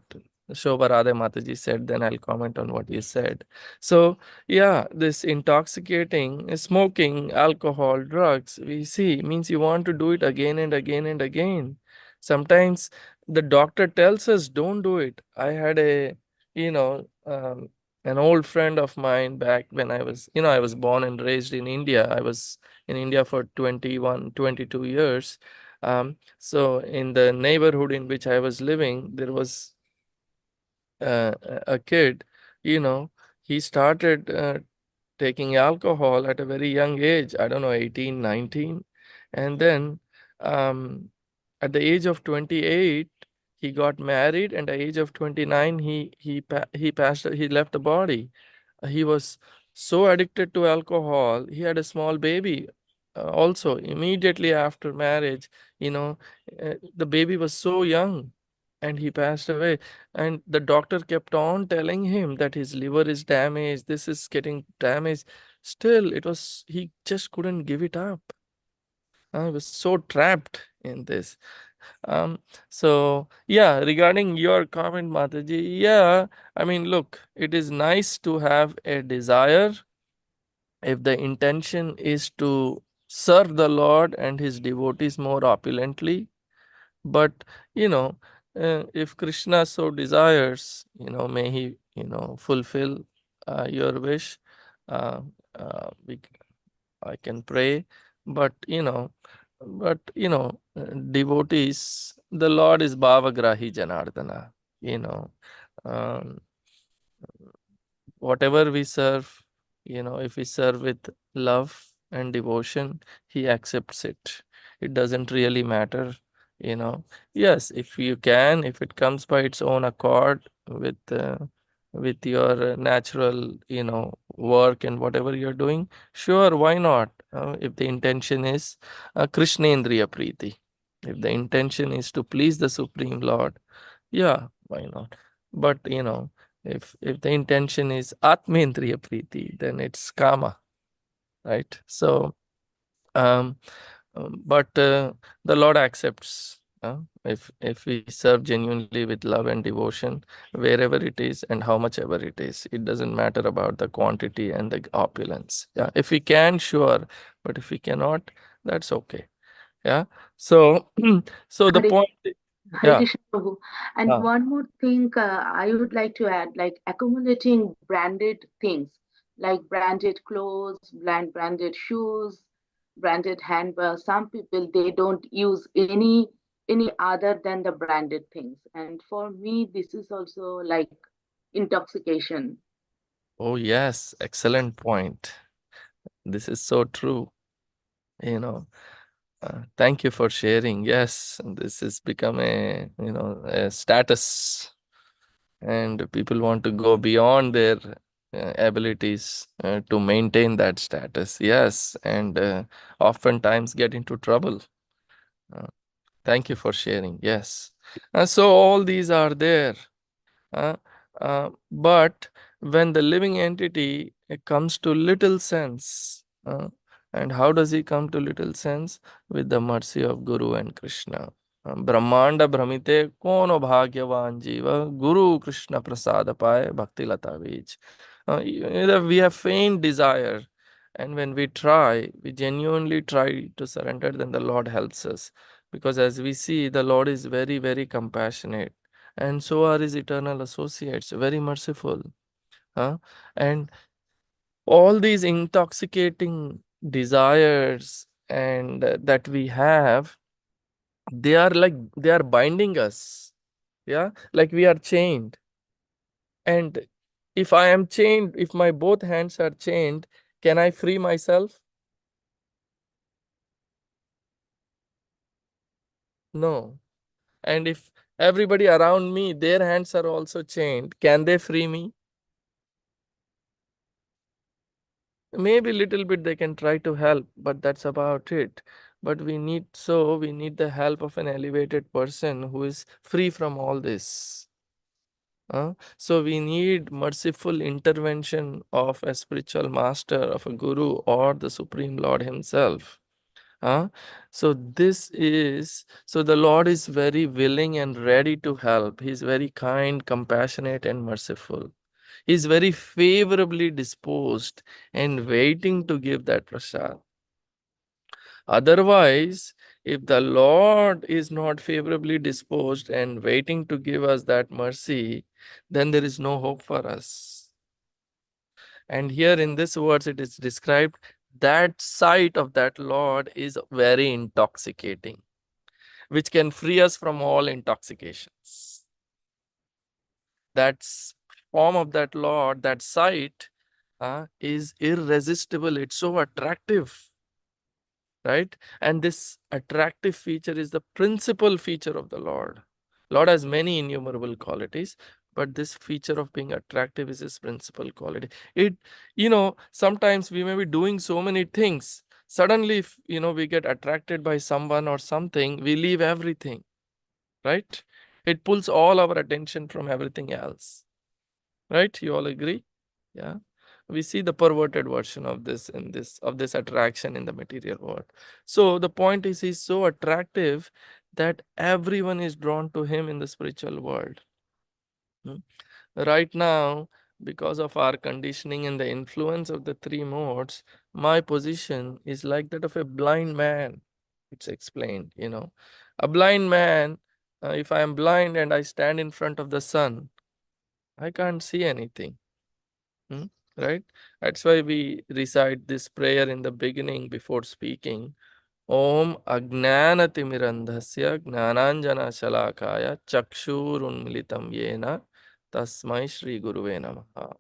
Shobha Radhe Mataji said, then I'll comment on what you said. So, yeah, this intoxicating, smoking, alcohol, drugs, we see means you want to do it again and again and again. Sometimes the doctor tells us, don't do it. I had you know, um, an old friend of mine back when I was born and raised in India. I was in India for 21, 22 years. So in the neighborhood in which I was living, there was a kid, you know, he started taking alcohol at a very young age, I don't know, 18, 19. And then um, at the age of 28, he got married, and at the age of 29, he passed, he left the body. He was so addicted to alcohol. He had a small baby also immediately after marriage. The baby was so young and he passed away. And the doctor kept on telling him that his liver is damaged, this is getting damaged. Still, he just couldn't give it up. I was so trapped in this. So yeah, regarding your comment, Mataji, yeah, I mean, look, it is nice to have a desire if the intention is to serve the Lord and his devotees more opulently. But, if Krishna so desires, may he, fulfill your wish. Uh, we, I can pray. But, But devotees, the Lord is Bhavagrahi Janardana. Um, whatever we serve, if we serve with love and devotion, he accepts it. It doesn't really matter, you know. Yes, if you can, if it comes by its own accord with your natural, work and whatever you're doing, sure, why not? If the intention is Krishnendriya Preeti, if the intention is to please the Supreme Lord, yeah, why not? But if the intention is Atmendriya Preeti, then it's Kama, right? So, um, but the Lord accepts if we serve genuinely with love and devotion, wherever it is and how much ever it is. It doesn't matter about the quantity and the opulence. Yeah, if we can, sure, but if we cannot, that's okay. Yeah. So, so the Hare, point, Hare yeah. Krishna Prabhu. And one more thing I would like to add, like accumulating branded things, like branded clothes, branded shoes, branded handbags. Some people they don't use any other than the branded things. And for me, this is also like intoxication. Oh, yes, excellent point. This is so true. You know, thank you for sharing. Yes, this has become a status, and people want to go beyond their abilities to maintain that status. Yes, and oftentimes get into trouble. Uh, Thank you for sharing. Yes. So all these are there. Uh, but when the living entity comes to little sense, and how does he come to little sense? With the mercy of Guru and Krishna. Brahmanda Brahmite Kono Bhagyavan Jiva Guru Krishna Prasada Paye Bhakti Lata Vij. We have faint desire, and when we try, we genuinely try to surrender, then the Lord helps us. Because as we see, the Lord is very, very compassionate, and so are his eternal associates, very merciful. And all these intoxicating desires and that we have, they are binding us. Yeah, like we are chained. And if I am chained, if my both hands are chained, can I free myself? No. And if everybody around me, their hands are also chained, can they free me? Maybe little bit they can try to help, but that's about it. But we need the help of an elevated person who is free from all this. So we need merciful intervention of a spiritual master, of a guru, or the Supreme Lord himself. So the Lord is very willing and ready to help. He's very kind, compassionate, and merciful. He's very favorably disposed and waiting to give that prasad. Otherwise, if the Lord is not favorably disposed and waiting to give us that mercy, then there is no hope for us. And here in this words, it is described that sight of that Lord is very intoxicating, which can free us from all intoxications. That form of that Lord, that sight, is irresistible. It's so attractive, right? And this attractive feature is the principal feature of the Lord. Lord has many innumerable qualities, but this feature of being attractive is his principal quality. Sometimes we may be doing so many things. Suddenly, if we get attracted by someone or something, we leave everything, right? It pulls all our attention from everything else, right? You all agree? Yeah. We see the perverted version of this attraction in the material world. So the point is, he's so attractive that everyone is drawn to him in the spiritual world. Right now, because of our conditioning and the influence of the three modes, my position is like that of a blind man. It's explained. A blind man, if I am blind and I stand in front of the sun, I can't see anything. Right? That's why we recite this prayer in the beginning before speaking. Om Ajnanatimirandhasya Gnananjana Shalakaya Chakshurunmilitam Yena Tasmai Shri Guruve Namaha.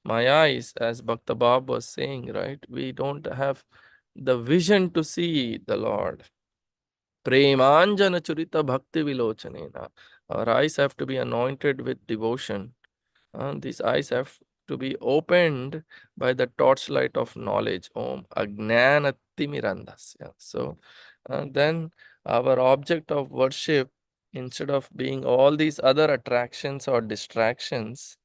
My eyes, as Bhakta Bab was saying, right? We don't have the vision to see the Lord. Premanjana Churita Bhakti Vilochanena. Our eyes have to be anointed with devotion. These eyes have to be opened by the torchlight of knowledge. Om Ajnanatimirandhasya. So then our object of worship, instead of being all these other attractions or distractions,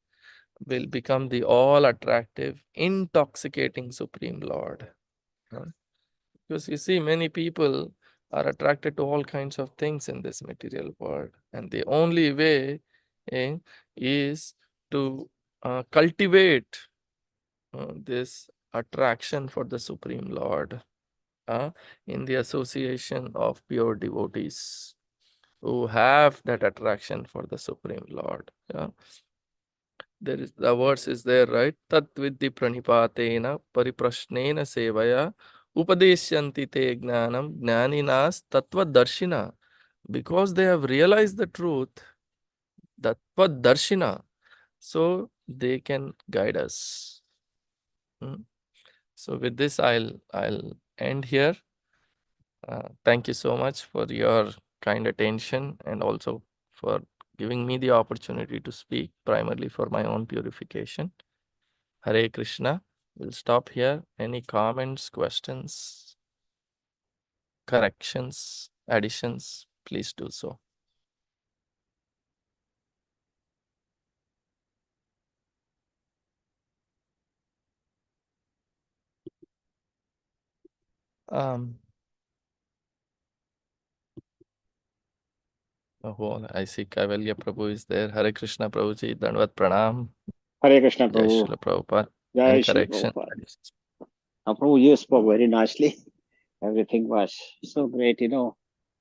will become the all attractive, intoxicating Supreme Lord. Because you see, many people are attracted to all kinds of things in this material world, and the only way is to cultivate this attraction for the Supreme Lord in the association of pure devotees who have that attraction for the Supreme Lord. Yeah. There is the verse is there, right? Tat vidhi pranipatena pariprashnena sevaya upadeshyanti te gnanam gnaninas tattva darshina. Because they have realized the truth, tattva darshina, so they can guide us. So with this, I'll end here. Thank you so much for your kind attention and also for giving me the opportunity to speak, primarily for my own purification. Hare Krishna. We'll stop here. Any comments, questions, corrections, additions, please do so. Oh, I see Kaivalya Prabhu is there. Hare Krishna Prabhuji, Dandavat Pranam. Hare Krishna Jai Prabhu. Srila Prabhupada. Jai Any Shri correction? Prabhupada. Prabhu, you spoke very nicely. Everything was so great, the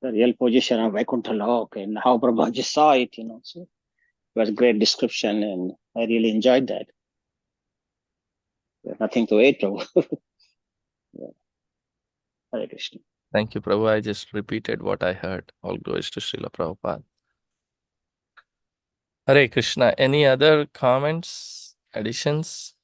real position of Vaikuntha Lok and how Prabhuji saw it, So it was a great description and I really enjoyed that. There's nothing to add, Prabhu. Yeah. Hare Krishna. Thank you, Prabhu. I just repeated what I heard. All glories to Srila Prabhupada. Hare Krishna. Any other comments, additions?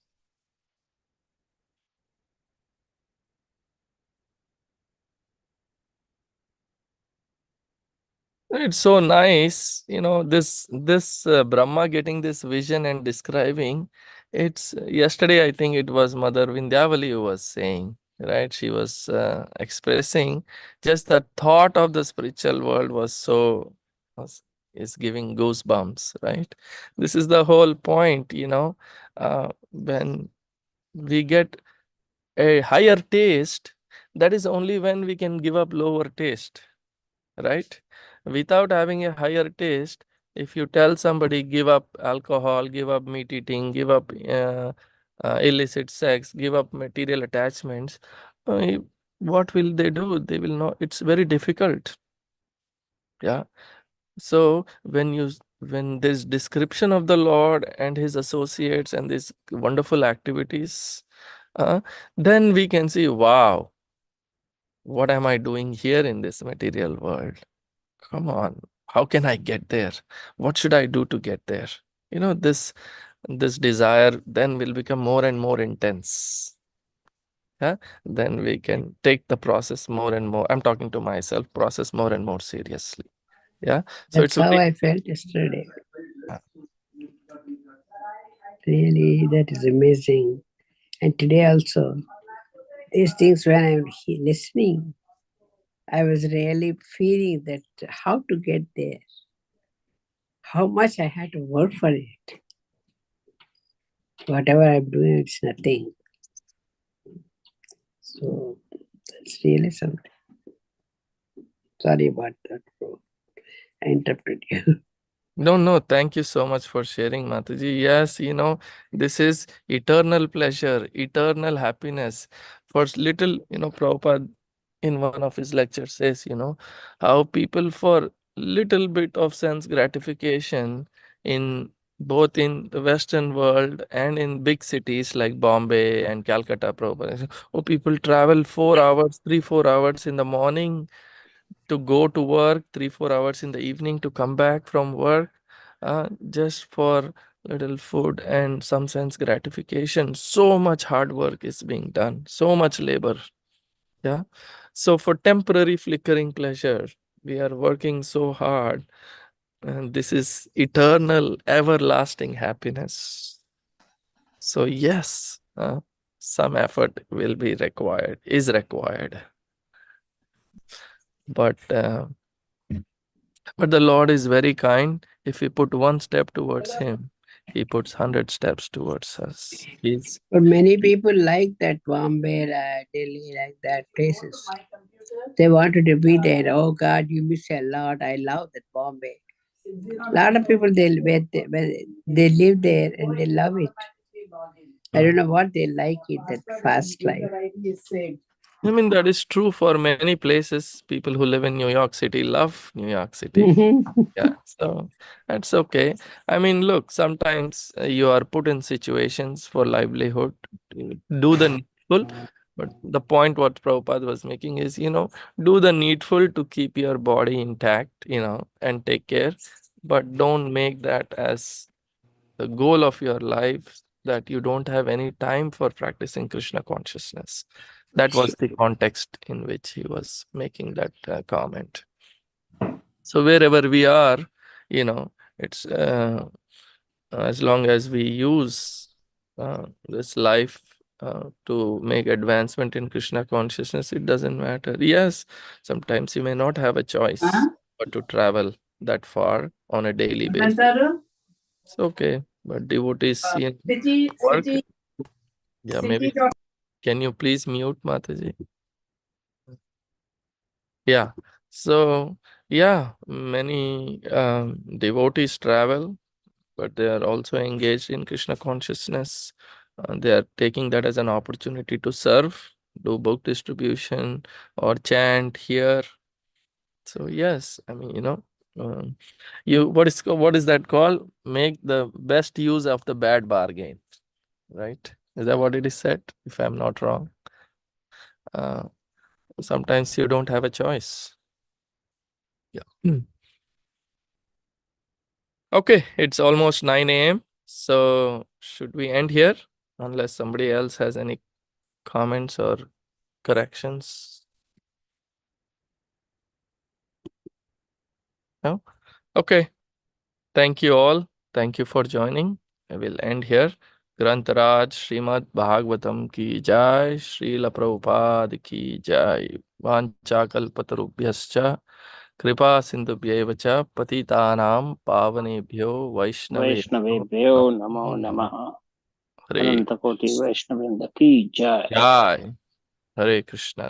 It's so nice, this Brahma getting this vision and describing. It's yesterday, I think it was Mother Vindhyavali who was saying, right? She was expressing just the thought of the spiritual world is giving goosebumps, right? This is the whole point, when we get a higher taste, that is only when we can give up lower taste, right? Without having a higher taste, if you tell somebody give up alcohol, give up meat eating, give up illicit sex, give up material attachments, what will they do? They will not. It's very difficult. Yeah. So when this description of the Lord and his associates and these wonderful activities, then we can see, wow, what am I doing here in this material world? Come on, how can I get there? What should I do to get there? This desire then will become more and more intense. Yeah, then we can take the process more and more. I'm talking to myself, process more and more seriously. Yeah, so That's how I felt yesterday. Really, that is amazing. And today also, these things when I'm listening, I was really feeling that how to get there, how much I had to work for it. Whatever I'm doing, it's nothing. So that's really something. Sorry about that, bro. I interrupted you. No, thank you so much for sharing, Mataji. Yes, this is eternal pleasure, eternal happiness. For little, Prabhupada in one of his lectures says, how people for little bit of sense gratification in both in the Western world and in big cities like Bombay and Calcutta. Oh, people travel 4 hours, 3-4 hours in the morning to go to work, 3-4 hours in the evening to come back from work, just for little food and some sense gratification. So much hard work is being done, so much labor. Yeah. So for temporary flickering pleasure, we are working so hard. And this is eternal, everlasting happiness. So yes, some effort will be required, is required. But the Lord is very kind. If we put one step towards Him, He puts 100 steps towards us. But many people like that Bombay, Delhi, like that places. They wanted to be there. Oh God, you miss a lot. I love that Bombay. A lot of people they live there and they love it. I don't know what they like it, that fast life. I mean, that is true for many places. People who live in New York City love New York City. Yeah, so that's okay. I mean, look, sometimes you are put in situations for livelihood, do the needful. But the point what Prabhupada was making is, do the needful to keep your body intact, and take care. But don't make that as the goal of your life, that you don't have any time for practicing Krishna consciousness. That was the context in which he was making that comment. So wherever we are, it's as long as we use this life to make advancement in Krishna consciousness, it doesn't matter. Yes, sometimes you may not have a choice but to travel that far on a daily basis. It's okay, but devotees work. Yeah, maybe. Can you please mute, Mataji? Yeah. So, yeah, many devotees travel, but they are also engaged in Krishna consciousness. They are taking that as an opportunity to serve, do book distribution, or chant here. So yes, I mean, what is that called? Make the best use of the bad bargain, right? Is that what it is said? If I'm not wrong. Sometimes you don't have a choice. Yeah. Okay, it's almost 9 a.m. So should we end here? Unless somebody else has any comments or corrections? No? Okay. Thank you all. Thank you for joining. I will end here. Grantaraj Srimad Bhagavatam ki jai, Srila Prabhupada ki jai, Vancha Kalpatarubhyascha, Kripa Sindhubhyeva cha, Patitanam Pavanebhyo वैष्णवेभ्यो नमो Vaishnavebhyo नमः Hare अनंत कोटि वैष्णवृंद की जय Jai. Hare Krishna.